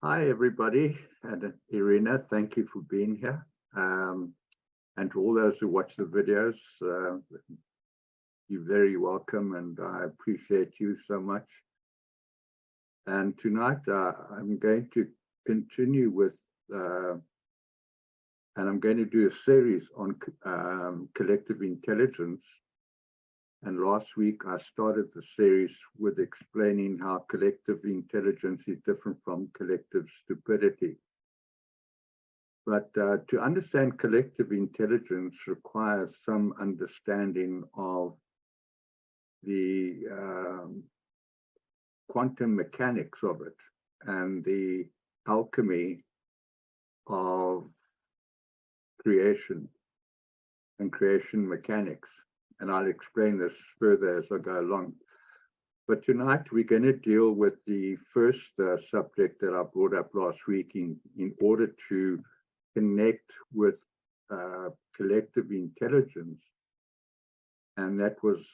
Hi, everybody, and Irina, thank you for being here. And to all those who watch the videos, you're very welcome, and I appreciate you so much. And tonight, I'm going to continue with, and I'm going to do a series on collective intelligence. And last week, I started the series with explaining how collective intelligence is different from collective stupidity. But to understand collective intelligence requires some understanding of the quantum mechanics of it and the alchemy of creation and creation mechanics. And I'll explain this further as I go along. But tonight we're going to deal with the first subject that I brought up last week in order to connect with collective intelligence, and that was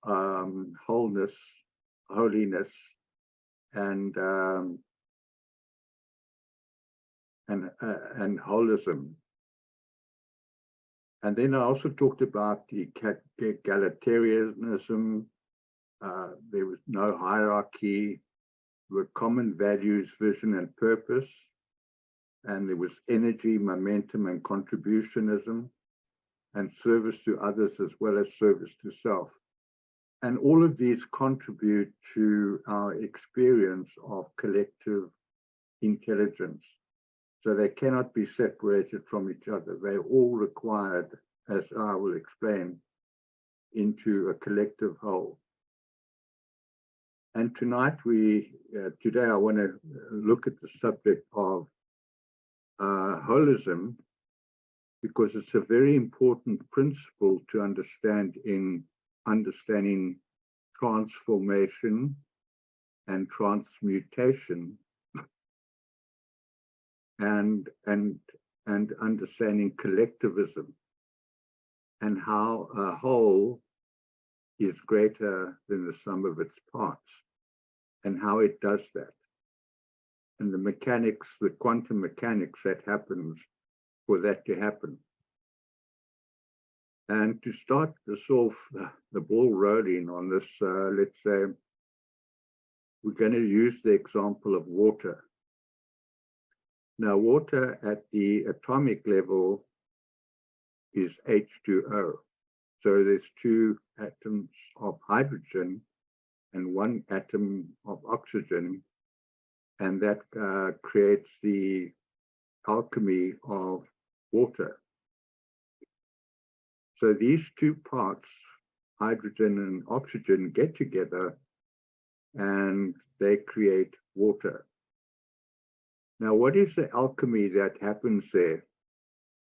wholeness, holiness, and holism. And then I also talked about the egalitarianism. There was no hierarchy, there were common values, vision, and purpose. And there was energy, momentum, and contributionism, and service to others as well as service to self. And all of these contribute to our experience of collective intelligence. So they cannot be separated from each other. They're all required, as I will explain, into a collective whole. And tonight today I want to look at the subject of holism, because it's a very important principle to understand in understanding transformation and transmutation, and understanding collectivism and how a whole is greater than the sum of its parts, and how it does that, and the mechanics, the quantum mechanics that happens for that to happen. And to start this off, the ball rolling on this, let's say we're going to use the example of water. Now, water at the atomic level is H2O. So there's two atoms of hydrogen and one atom of oxygen, and that creates the alchemy of water. So these two parts, hydrogen and oxygen, get together and they create water. Now, what is the alchemy that happens there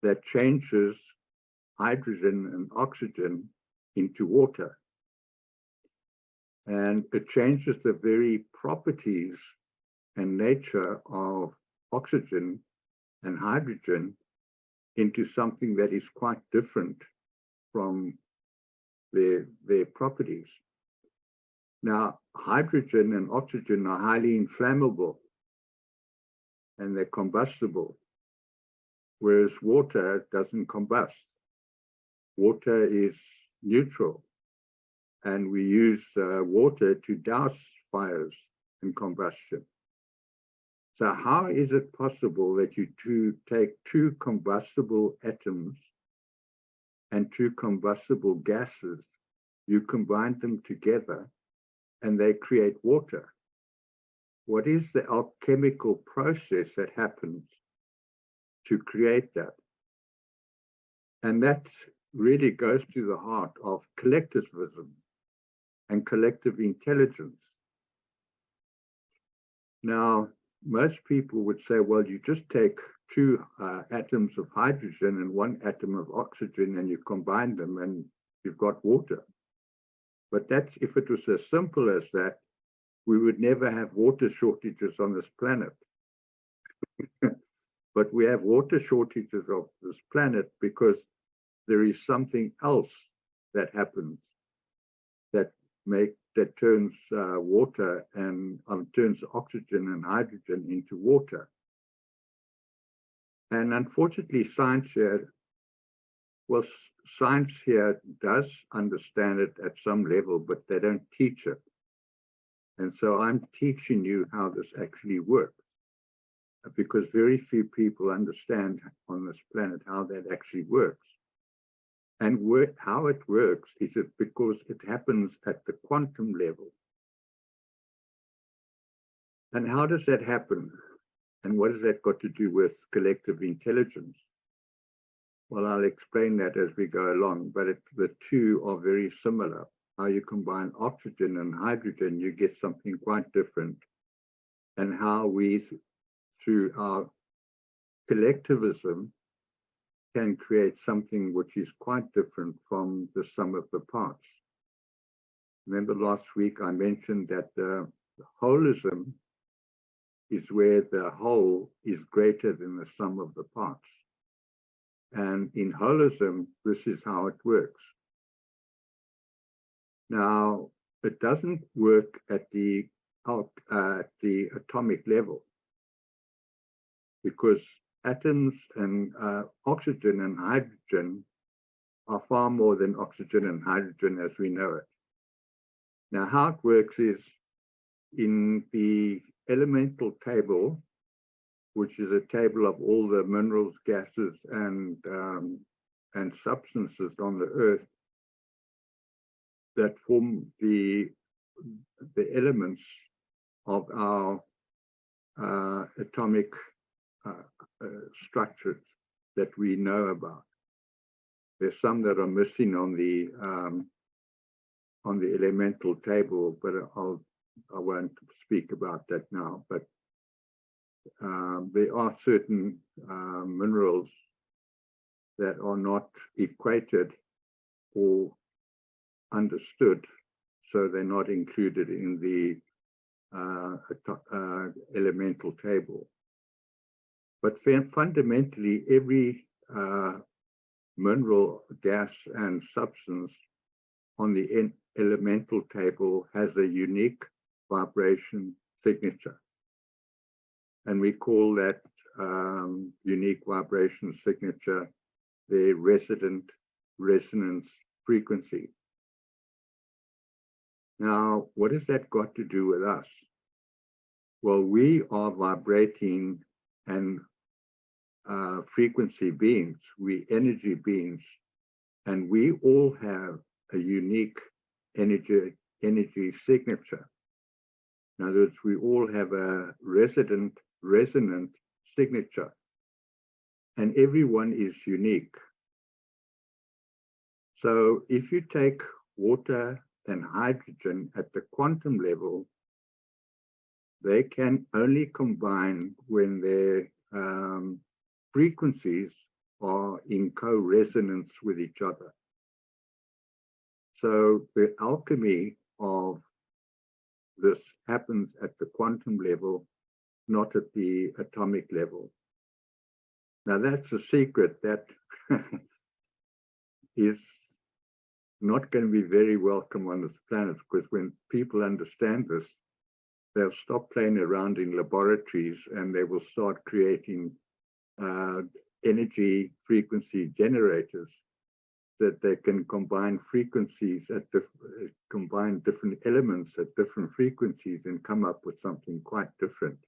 that changes hydrogen and oxygen into water? And it changes the very properties and nature of oxygen and hydrogen into something that is quite different from their properties. Now, hydrogen and oxygen are highly inflammable and they're combustible, whereas water doesn't combust. Water is neutral, and we use water to douse fires and combustion. So how is it possible that you take two combustible atoms and two combustible gases, you combine them together, and they create water? What is the alchemical process that happens to create that? And that really goes to the heart of collectivism and collective intelligence. Now, most people would say, well, you just take two atoms of hydrogen and one atom of oxygen and you combine them and you've got water. But that's, if it was as simple as that, we would never have water shortages on this planet. But we have water shortages of this planet because there is something else that happens that that turns water and turns oxygen and hydrogen into water. And unfortunately, science here does understand it at some level, but they don't teach it. And so I'm teaching you how this actually works, because very few people understand on this planet how that actually works. And how it works is because it happens at the quantum level. And how does that happen? And what has that got to do with collective intelligence? Well, I'll explain that as we go along, but the two are very similar. How you combine oxygen and hydrogen, you get something quite different. And how we, through our collectivism, can create something which is quite different from the sum of the parts. Remember last week I mentioned that the holism is where the whole is greater than the sum of the parts. And in holism, this is how it works. Now, it doesn't work at the atomic level, because atoms and oxygen and hydrogen are far more than oxygen and hydrogen as we know it. Now, how it works is in the elemental table, which is a table of all the minerals, gases, and substances on the Earth that form the elements of our atomic structures that we know about. There's some that are missing on the elemental table, but I won't speak about that now. But there are certain minerals that are not equated or understood, so they're not included in the elemental table. But fundamentally, every mineral, gas, and substance on the elemental table has a unique vibration signature. And we call that unique vibration signature the resident resonance frequency. Now, what has that got to do with us? Well, we are vibrating and frequency beings, we energy beings, and we all have a unique energy signature. In other words, we all have a resonant signature, and everyone is unique. So if you take water and hydrogen at the quantum level, they can only combine when their frequencies are in co-resonance with each other. So the alchemy of this happens at the quantum level, not at the atomic level. Now that's a secret that is not going to be very welcome on this planet, because when people understand this, they'll stop playing around in laboratories and they will start creating energy frequency generators that they can combine frequencies at combine different elements at different frequencies and come up with something quite different.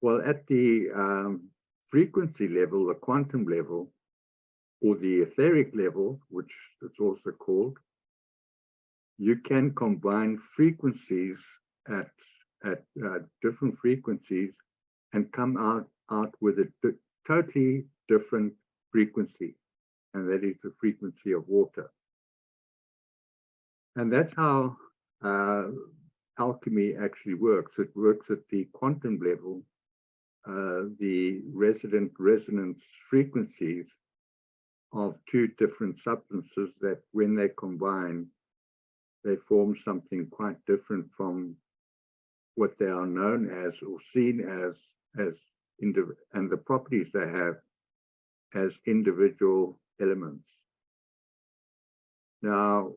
Well, at the frequency level, the quantum level, or the etheric level, which it's also called, you can combine frequencies at different frequencies and come out with a totally different frequency, and that is the frequency of water. And that's how alchemy actually works. It works at the quantum level, the resident resonance frequencies of two different substances that when they combine, they form something quite different from what they are known as or seen as and the properties they have as individual elements. Now,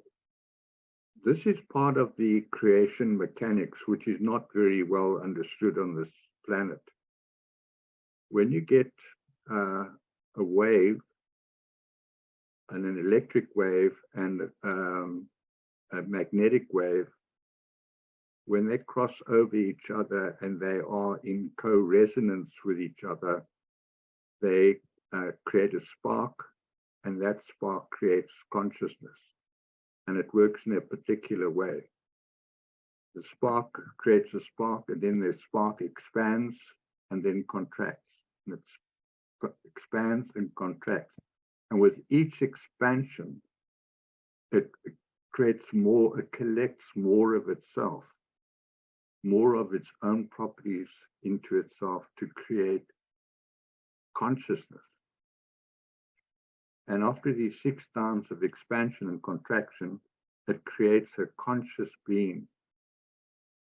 This is part of the creation mechanics, which is not very well understood on this planet. When you get a wave, and an electric wave and a magnetic wave, when they cross over each other and they are in co-resonance with each other, they create a spark, and that spark creates consciousness. And it works in a particular way. The spark creates a spark, and then the spark expands and then contracts. And it expands and contracts. And with each expansion, it creates more, it collects more of itself, more of its own properties into itself to create consciousness. And after these 6 times of expansion and contraction, it creates a conscious being.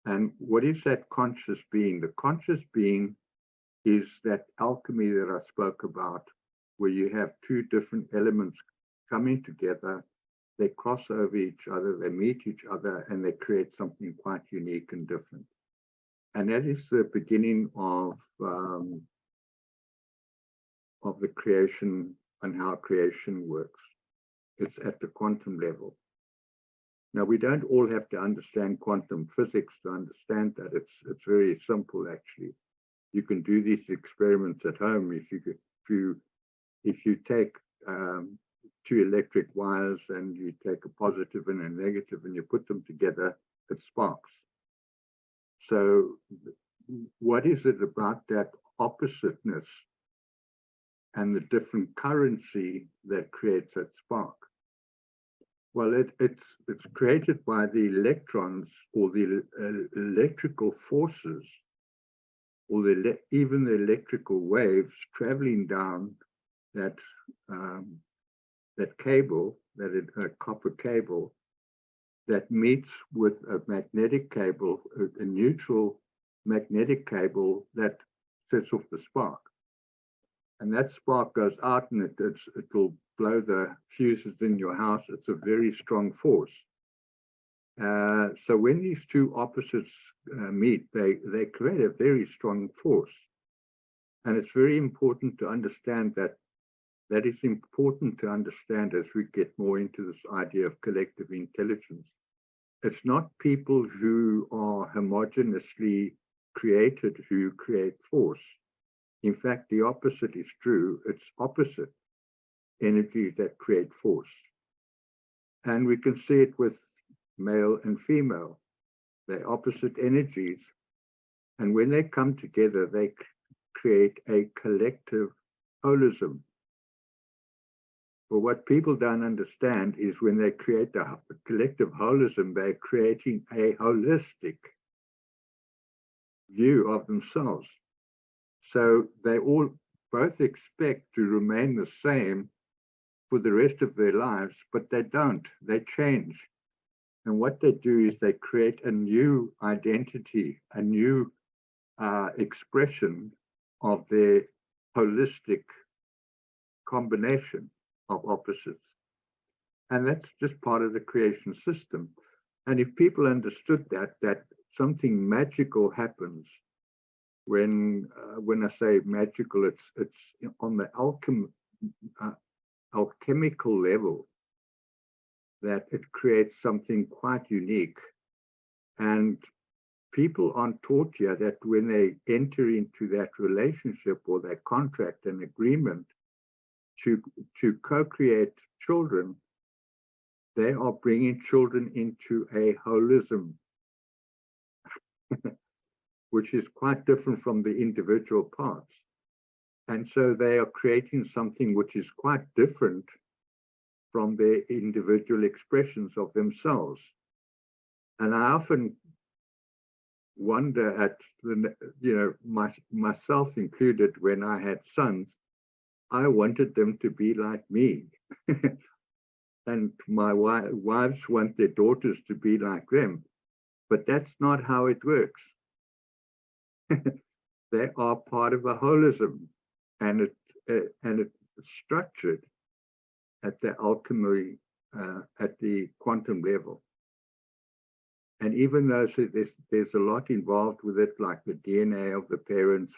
And what is that conscious being? The conscious being is that alchemy that I spoke about, where you have 2 different elements coming together, they cross over each other, they meet each other, and they create something quite unique and different. And that is the beginning of the creation and how creation works. It's at the quantum level. Now, we don't all have to understand quantum physics to understand that. It's very simple, actually. You can do these experiments at home. If you take 2 electric wires and you take a positive and a negative and you put them together, it sparks. So what is it about that oppositeness and the different currency that creates that spark? Well, it's created by the electrons or the electrical forces, or even the electrical waves traveling down that cable, a copper cable, that meets with a magnetic cable, a neutral magnetic cable that sets off the spark. And that spark goes out, and it'll blow the fuses in your house. It's a very strong force. So when these 2 opposites meet, they create a very strong force. And it's very important to understand that. That is important to understand as we get more into this idea of collective intelligence. It's not people who are homogeneously created who create force. In fact, the opposite is true. It's opposite energies that create force. And we can see it with male and female. They're opposite energies. And when they come together, they create a collective holism. But what people don't understand is when they create a collective holism, they're creating a holistic view of themselves. So they all both expect to remain the same for the rest of their lives, but they don't. They change. And what they do is they create a new identity, a new expression of their holistic combination of opposites. And that's just part of the creation system. And if people understood that something magical happens when I say magical, it's on the alchemical level, that it creates something quite unique. And people aren't taught yet that when they enter into that relationship or that contract and agreement to co-create children, they are bringing children into a holism, which is quite different from the individual parts. And so they are creating something which is quite different from their individual expressions of themselves. And I often wonder at myself included, when I had sons, I wanted them to be like me. And my wives want their daughters to be like them. But that's not how it works. They are part of a holism, and it's structured at the alchemy, at the quantum level. And even though there's a lot involved with it, like the DNA of the parents,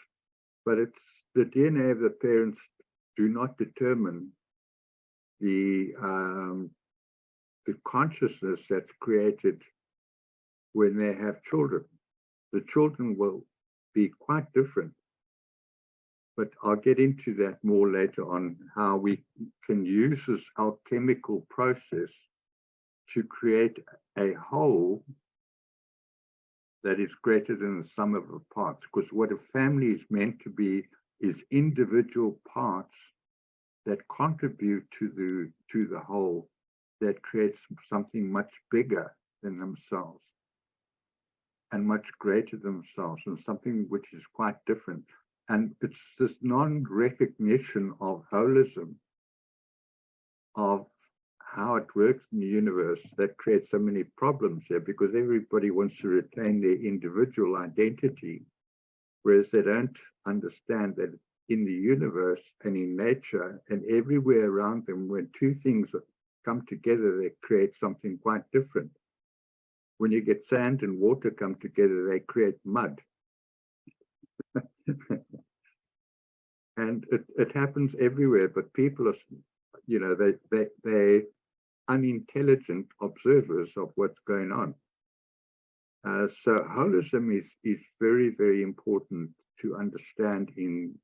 but it's the DNA of the parents do not determine the consciousness that's created when they have children. The children will be quite different. But I'll get into that more later on, how we can use this alchemical process to create a whole that is greater than the sum of the parts. Because what a family is meant to be is individual parts that contribute to the whole, that creates something much bigger than themselves and much greater than themselves, and something which is quite different. And it's this non-recognition of holism, of how it works in the universe, that creates so many problems here, because everybody wants to retain their individual identity, whereas they don't understand that in the universe and in nature and everywhere around them, when two things come together, they create something quite different. When you get sand and water come together, they create mud. And it happens everywhere, but people are, they're unintelligent observers of what's going on. So holism is very, very important to understand in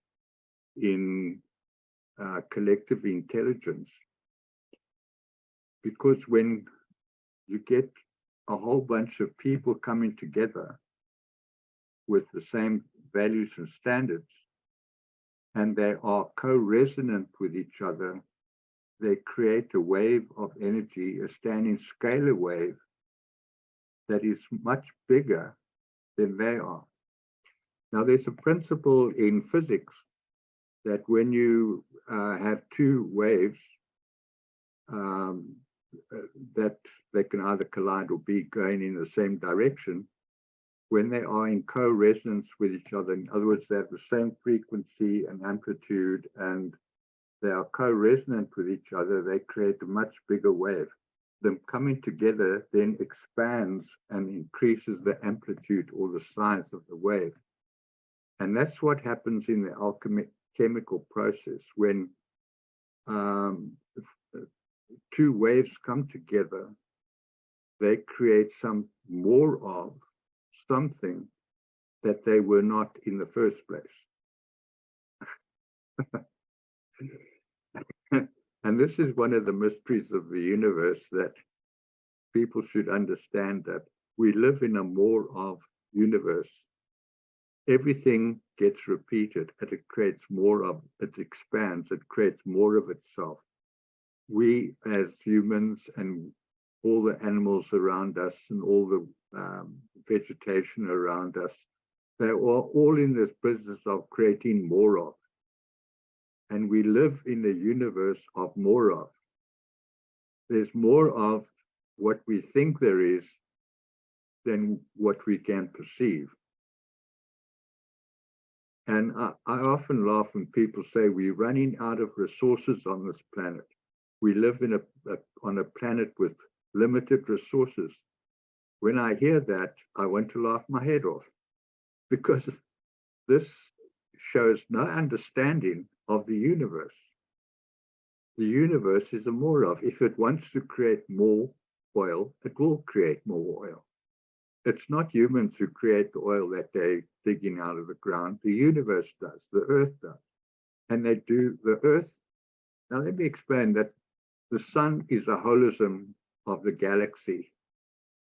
collective intelligence, because when you get a whole bunch of people coming together with the same values and standards, and they are co-resonant with each other, they create a wave of energy, a standing scalar wave that is much bigger than they are. Now, there's a principle in physics that when you have two waves, that they can either collide or be going in the same direction, when they are in co-resonance with each other, in other words, they have the same frequency and amplitude, and they are co-resonant with each other, they create a much bigger wave. Them coming together then expands and increases the amplitude or the size of the wave. And that's what happens in the alchemical process. When two waves come together, they create some more of something that they were not in the first place. And this is one of the mysteries of the universe, that people should understand, that we live in a more of universe. Everything gets repeated and it creates more of, it expands, it creates more of itself. We as humans and all the animals around us and all the vegetation around us, they are all in this business of creating more of. And we live in a universe of more of. There's more of what we think there is than what we can perceive. And I often laugh when people say we're running out of resources on this planet. We live in on a planet with limited resources. When I hear that, I want to laugh my head off, because this shows no understanding of the universe. The universe is a more of. If it wants to create more oil, it will create more oil. It's not humans who create the oil that they're digging out of the ground. The universe does, the earth does. And they do the earth. Now let me explain that the sun is a holism of the galaxy.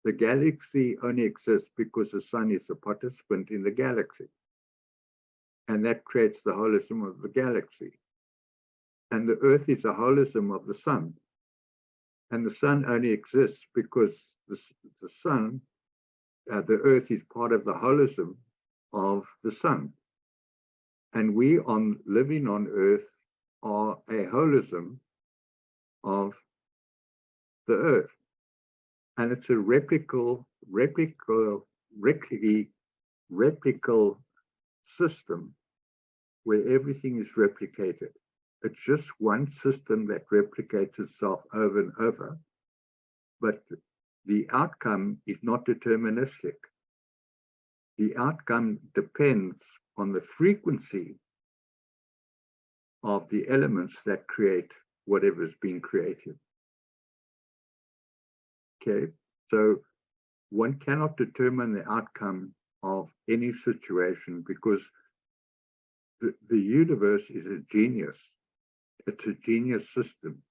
The galaxy only exists because the sun is a participant in the galaxy. And that creates the holism of the galaxy. And the earth is a holism of the sun. And the sun only exists because the sun, the earth is part of the holism of the sun. And we living on earth are a holism of the earth. And it's a replical system where everything is replicated. It's just one system that replicates itself over and over. But the outcome is not deterministic. The outcome depends on the frequency of the elements that create whatever's being created. Okay, so one cannot determine the outcome of any situation because the universe is a genius. It's a genius system.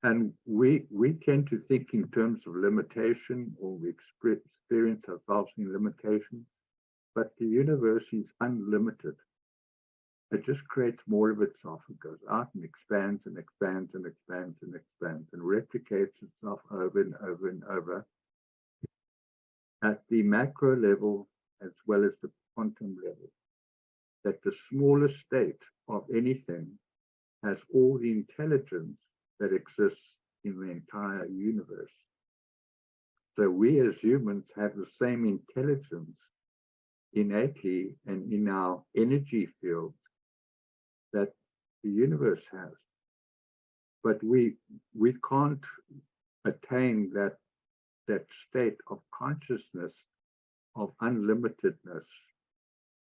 And we tend to think in terms of limitation, or we experience ourselves in limitation, but the universe is unlimited. It just creates more of itself. It goes out and expands and expands and expands and expands and replicates itself over and over and over at the macro level as well as the quantum level. That the smallest state of anything has all the intelligence that exists in the entire universe. So we as humans have the same intelligence innately and in our energy field that the universe has. But we can't attain that state of consciousness of unlimitedness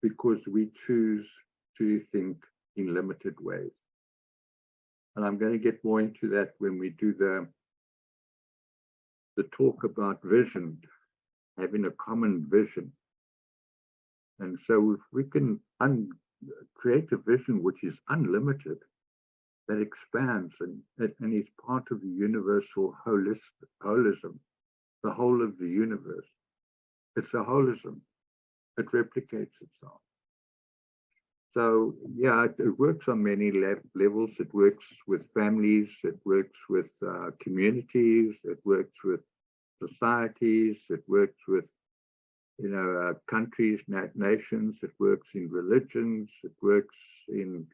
because we choose to think in limited ways. And I'm going to get more into that when we do the talk about vision, having a common vision. And so if we can create a vision which is unlimited, that expands and is part of the universal holism, the whole of the universe. It's a holism. It replicates itself. So yeah, it works on many levels. It works with families. It works with communities. It works with societies. It works with countries, nations. It works in religions. It works in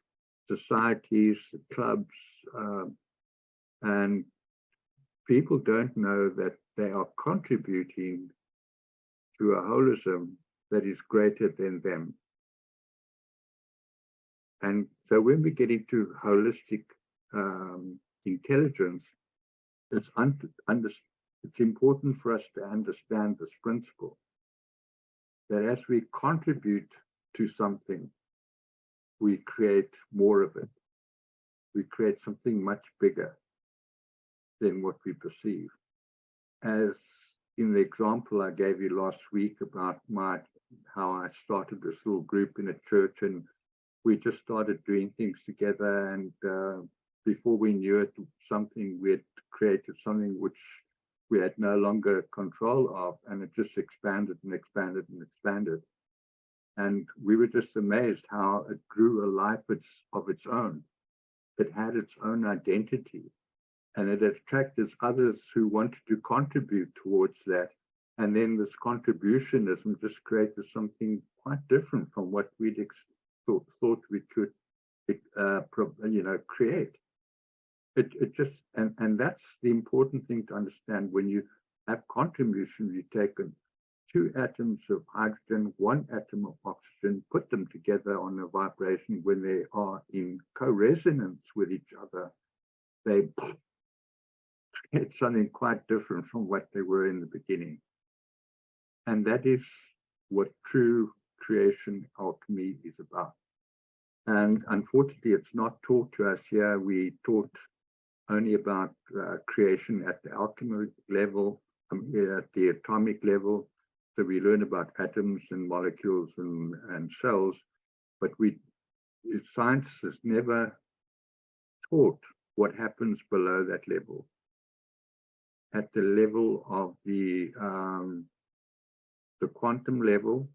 societies, clubs, and people don't know that they are contributing to a holism that is greater than them. And so when we get into holistic intelligence, it's important for us to understand this principle, that as we contribute to something, we create more of it. We create something much bigger than what we perceive. As in the example I gave you last week about how I started this little group in a church, and we just started doing things together, and before we knew it, we had created something which we had no longer control of, and it just expanded and expanded and expanded. And we were just amazed how it grew a life of its own. It had its own identity, and it attracted others who wanted to contribute towards that. And then this contributionism just created something quite different from what we'd thought we could, create. It just, and that's the important thing to understand. When you have contribution, you take 2 atoms of hydrogen, 1 atom of oxygen, put them together on a vibration. When they are in co-resonance with each other, they create something quite different from what they were in the beginning. And that is what true creation alchemy is about. And unfortunately, it's not taught to us here. We taught only about creation at the alchemic level, at the atomic level. So we learn about atoms and molecules and cells, but science has never taught what happens below that level. At the level of the quantum level,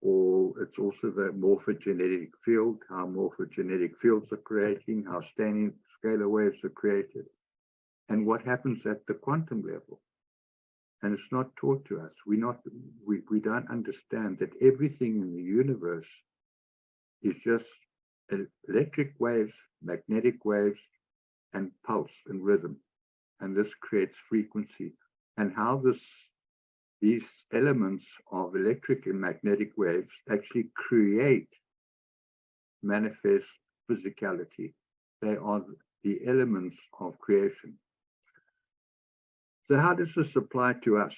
or it's also the morphogenetic field, how morphogenetic fields are creating, how scalar waves are created, and what happens at the quantum level. And it's not taught to us. We don't understand that everything in the universe is just electric waves, magnetic waves, and pulse and rhythm. And this creates frequency. And how these elements of electric and magnetic waves actually manifest physicality. They are the elements of creation. So how does this apply to us?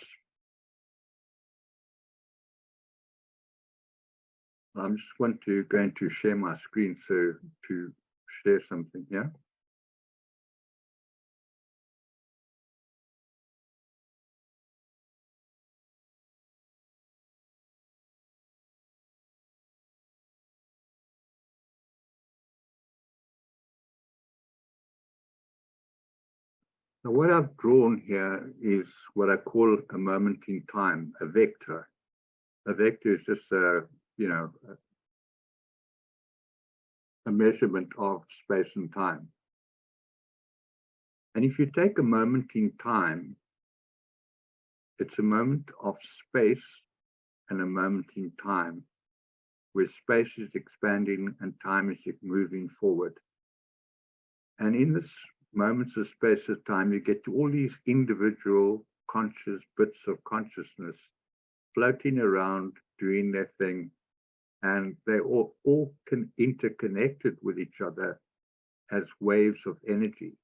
I'm just going to share my screen to share something here. Now, what I've drawn here is what I call a moment in time, a vector. A vector is just a measurement of space and time. And if you take a moment in time, it's a moment of space and a moment in time, where space is expanding and time is moving forward. And in this moments of space and time, you get to all these individual conscious bits of consciousness floating around, doing their thing, and they all interconnected with each other as waves of energy.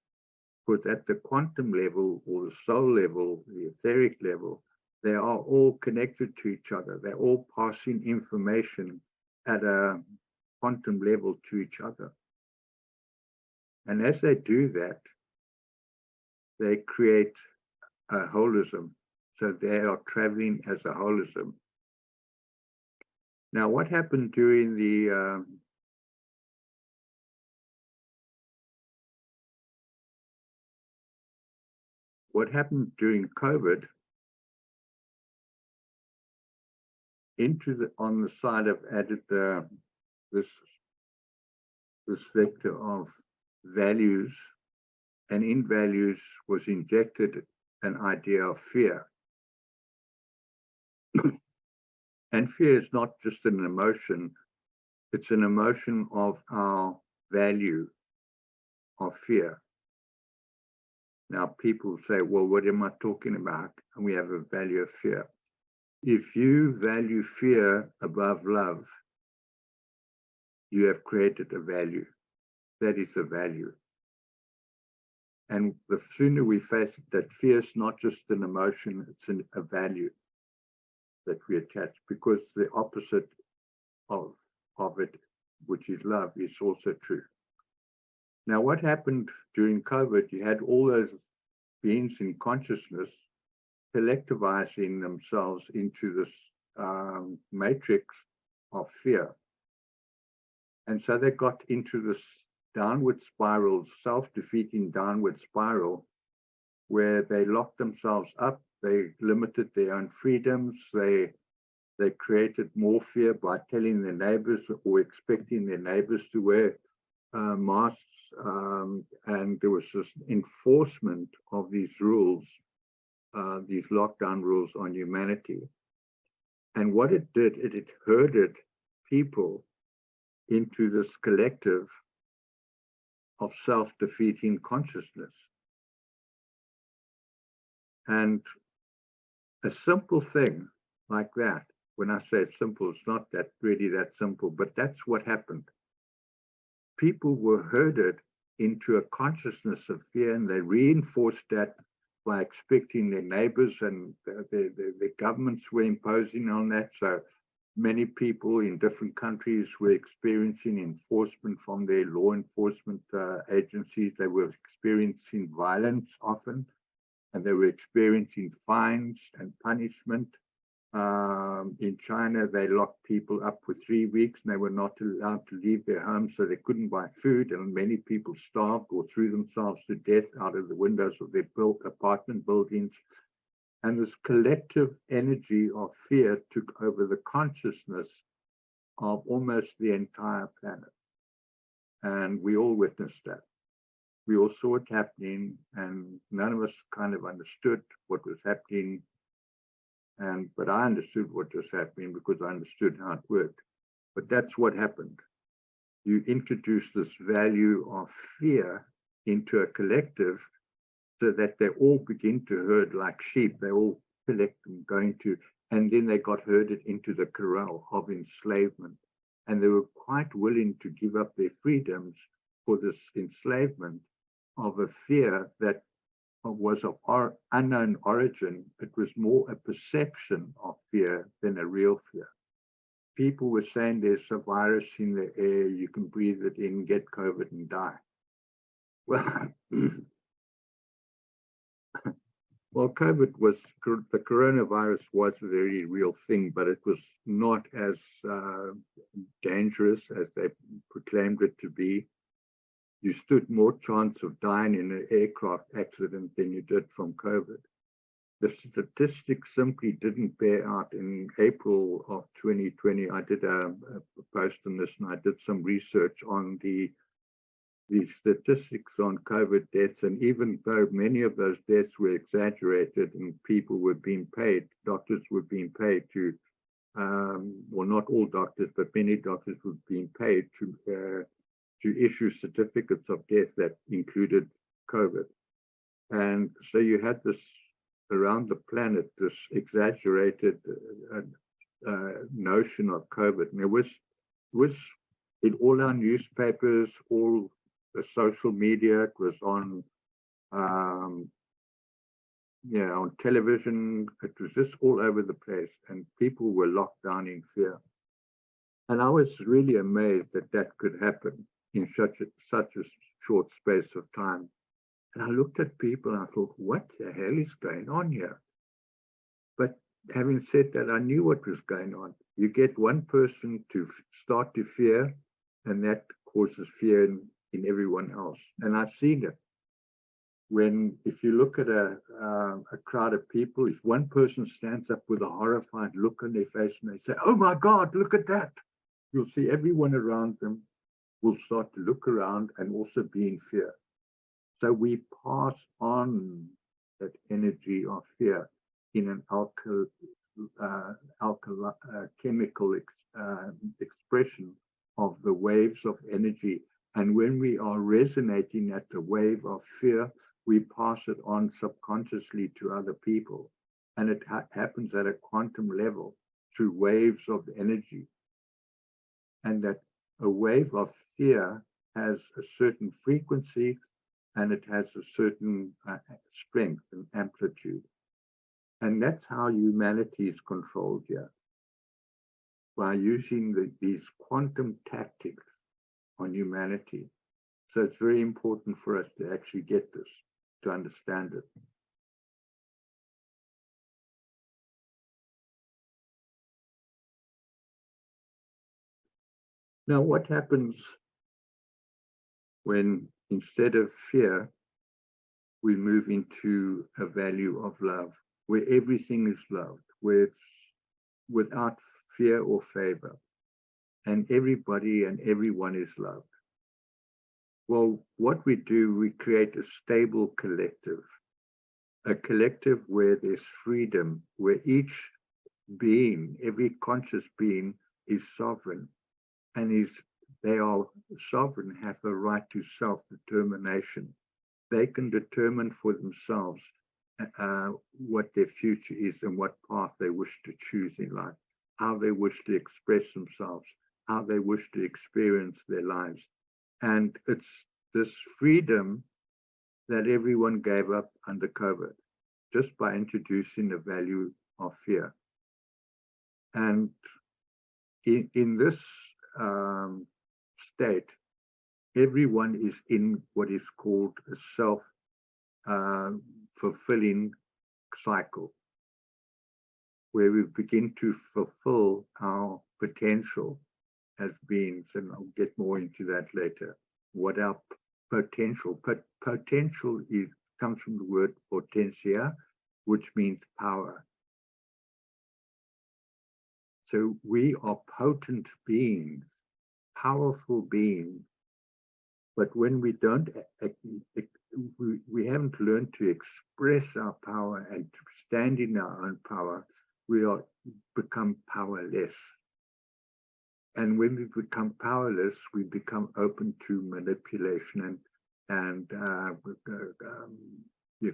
Because at the quantum level or the soul level, the etheric level, they are all connected to each other. They're all passing information at a quantum level to each other. And as they do that, they create a holism. So they are traveling as a holism. Now, what happened during the COVID? On the side, I've added this vector of values, and in values was injected an idea of fear. And fear is not just an emotion, it's an emotion of our value of fear. Now, people say, well, what am I talking about? And we have a value of fear. If you value fear above love, you have created a value. That is a value. And the sooner we face it, that fear is not just an emotion, it's a value that we attach, because the opposite of it, which is love, is also true. Now, what happened during COVID? You had all those beings in consciousness collectivizing themselves into this matrix of fear. And so they got into this downward spiral, self-defeating downward spiral, where they locked themselves up, they limited their own freedoms, they created more fear by telling their neighbors or expecting their neighbors to wear masks, and there was this enforcement of these rules, these lockdown rules on humanity. And what it did, it herded people into this collective of self-defeating consciousness. And a simple thing like that, when I say simple, it's not that really that simple, but that's what happened. People were herded into a consciousness of fear, and they reinforced that by expecting their neighbors, and the governments were imposing on that. So many people in different countries were experiencing enforcement from their law enforcement agencies. They were experiencing violence often, and they were experiencing fines and punishment. In China, they locked people up for 3 weeks, and they were not allowed to leave their homes, so they couldn't buy food, and many people starved or threw themselves to death out of the windows of their apartment buildings. And this collective energy of fear took over the consciousness of almost the entire planet. And we all witnessed that. We all saw it happening, and none of us kind of understood what was happening. But I understood what was happening because I understood how it worked. But that's what happened. You introduce this value of fear into a collective so that they all begin to herd like sheep. They all collect and and then they got herded into the corral of enslavement. And they were quite willing to give up their freedoms for this enslavement of a fear that was of unknown origin. It was more a perception of fear than a real fear. People were saying there's a virus in the air, you can breathe it in, get COVID and die. Well, well, the coronavirus was a very real thing, but it was not as dangerous as they proclaimed it to be. You stood more chance of dying in an aircraft accident than you did from COVID. The statistics simply didn't bear out. In April of 2020, I did a post on this, and I did some research on the statistics on COVID deaths. And even though many of those deaths were exaggerated and people were being paid, doctors were being paid to, well, not all doctors, but many doctors were being paid to issue certificates of death that included COVID. And so you had this around the planet, this exaggerated notion of COVID. And it was in all our newspapers, all the social media, it was on, on television, it was just all over the place, and people were locked down in fear. And I was really amazed that that could happen in such a short space of time. And I looked at people and I thought, what the hell is going on here? But having said that, I knew what was going on. You get one person to start to fear, and that causes fear in everyone else. And I've seen it. If you look at a crowd of people, if one person stands up with a horrified look on their face and they say, oh my God, look at that, you'll see everyone around them will start to look around and also be in fear. So we pass on that energy of fear in an chemical expression of the waves of energy. And when we are resonating at the wave of fear, we pass it on subconsciously to other people. And it happens at a quantum level through waves of energy. And that a wave of fear has a certain frequency, and it has a certain strength and amplitude. And that's how humanity is controlled here, by using these quantum tactics on humanity. So it's very important for us to actually get this, to understand it. Now, what happens when instead of fear, we move into a value of love, where everything is loved, where it's without fear or favor, and everybody and everyone is loved? Well, what we do, we create a stable collective, a collective where there's freedom, where each being, every conscious being is sovereign, and they are sovereign, have a right to self-determination. They can determine for themselves what their future is and what path they wish to choose in life, how they wish to express themselves, how they wish to experience their lives. And it's this freedom that everyone gave up under COVID, just by introducing the value of fear. And in this state, everyone is in what is called a self-fulfilling cycle, where we begin to fulfill our potential as beings, and I'll get more into that later. What our potential comes from the word potentia, which means power. So we are potent beings, powerful beings, but when we don't, we haven't learned to express our power and to stand in our own power, we become powerless. And when we become powerless, we become open to manipulation and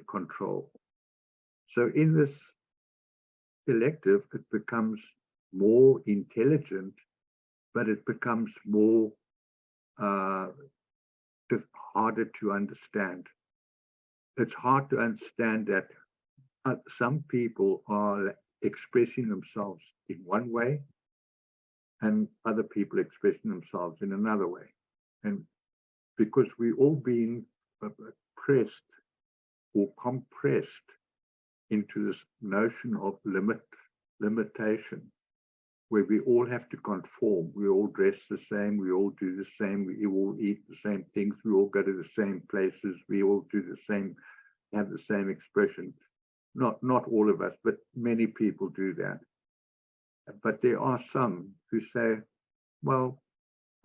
control. So in this collective, it becomes more intelligent, but it becomes more harder to understand. it's hard to understand that some people are expressing themselves in one way and other people expressing themselves in another way. And because we all being pressed or compressed into this notion of limitation, where we all have to conform. We all dress the same, we all do the same, we all eat the same things, we all go to the same places, we all do the same, have the same expression. Not all of us, but many people do that. But there are some who say, well,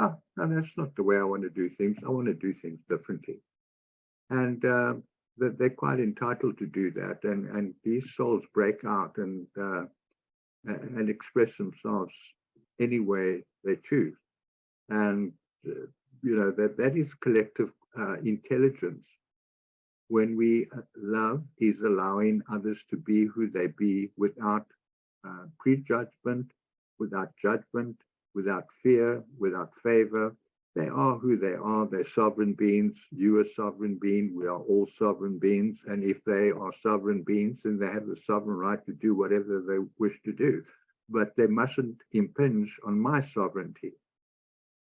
no, that's not the way I want to do things. I want to do things differently. And that they're quite entitled to do that. And these souls break out and express themselves any way they choose. And, that is collective intelligence. When we love is allowing others to be who they be without prejudgment, without judgment, without fear, without favor. They are who they are. They're sovereign beings. You are a sovereign being. We are all sovereign beings. And if they are sovereign beings, then they have the sovereign right to do whatever they wish to do. But they mustn't impinge on my sovereignty.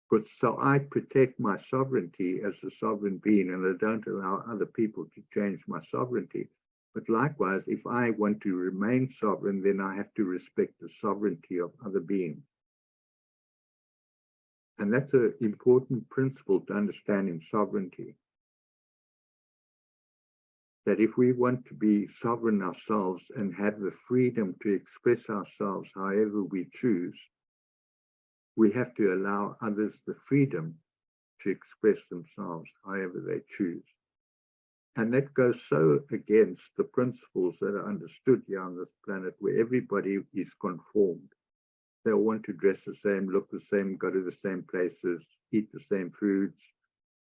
Because so I protect my sovereignty as a sovereign being, and I don't allow other people to change my sovereignty. But likewise, if I want to remain sovereign, then I have to respect the sovereignty of other beings. And that's an important principle to understand in sovereignty. That if we want to be sovereign ourselves and have the freedom to express ourselves however we choose, we have to allow others the freedom to express themselves however they choose. And that goes so against the principles that are understood here on this planet, where everybody is conformed. They all want to dress the same, look the same, go to the same places, eat the same foods,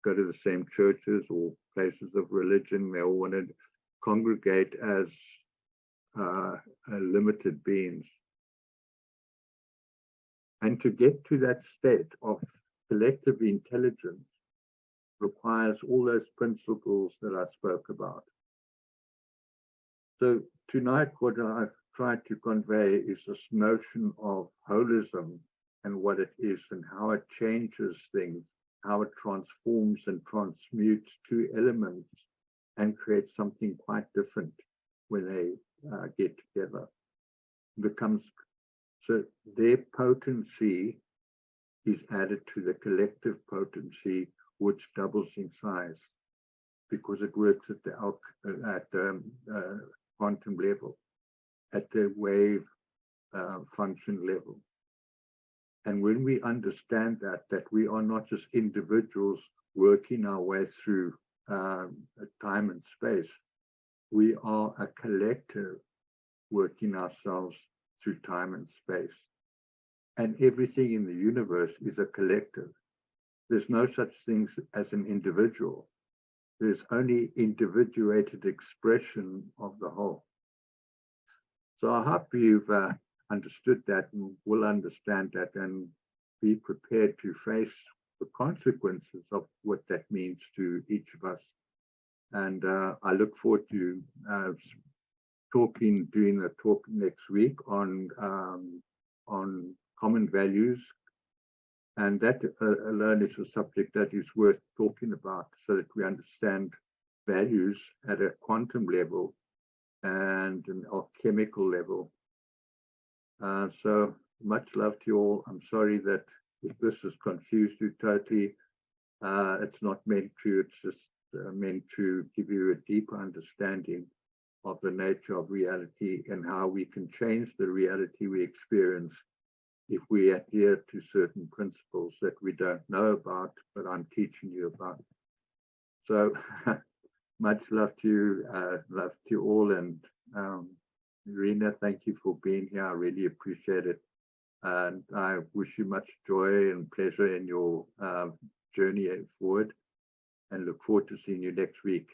go to the same churches or places of religion. They all want to congregate as limited beings. And to get to that state of collective intelligence requires all those principles that I spoke about. So tonight, what I've tried to convey is this notion of holism and what it is and how it changes things, how it transforms and transmutes two elements and creates something quite different when they get together. It becomes, so their potency is added to the collective potency, which doubles in size because it works at the quantum level, at the wave function level. And when we understand that we are not just individuals working our way through time and space, we are a collective working ourselves through time and space. And everything in the universe is a collective. There's no such thing as an individual. There's only individuated expression of the whole. So I hope you've understood that and will understand that and be prepared to face the consequences of what that means to each of us. And I look forward to doing a talk next week on common values. And that alone is a subject that is worth talking about so that we understand values at a quantum level and an alchemical level. So much love to you all. I'm sorry that if this has confused you totally. It's not meant to, it's just meant to give you a deeper understanding of the nature of reality and how we can change the reality we experience if we adhere to certain principles that we don't know about, but I'm teaching you about. So much love to you all. And Irina, thank you for being here. I really appreciate it. And I wish you much joy and pleasure in your journey forward, and look forward to seeing you next week.